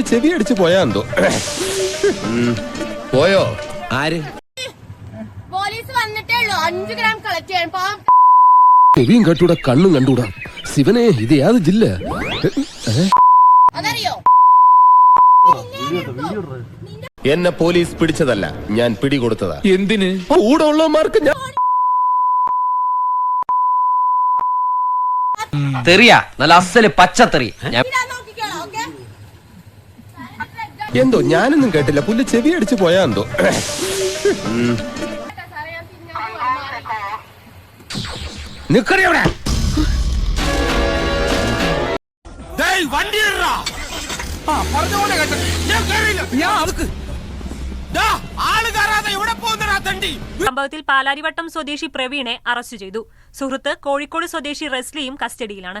പുല്ല് ചെവി അടിച്ച് പോയാന്തോ. പോയോ? ആര്? പോലീസ് വന്നിട്ടേ ഉള്ളൂ. 5 ഗ്രാം കളക്ട് ചെയ്യാൻ. ചെവിയും കണ്ടൂടാ, കണ്ണും കണ്ടൂടാ. ശിവനെ, ഇത് ഏത് ജില്ല? അതറിയോ? എന്നെ പോലീസ് പിടിച്ചതല്ല, ഞാൻ പിടികൊടുത്തതാ. എന്തിന്? കൂടെ ഉള്ളവന്മാർക്ക് ഞാൻ തെറിയ നല്ല അസല് പച്ചത്തെറി. എന്തോ ഞാനൊന്നും കേട്ടില്ല. പുല്ല് ചെവി അടിച്ച് പോയാന്തോ. നിക്കറിയവിടെ സംഭവത്തിൽ പാലാരിവട്ടം സ്വദേശി പ്രവീണെ അറസ്റ്റ് ചെയ്തു. സുഹൃത്ത് കോഴിക്കോട് സ്വദേശി റെസ്ലിയും കസ്റ്റഡിയിലാണ്.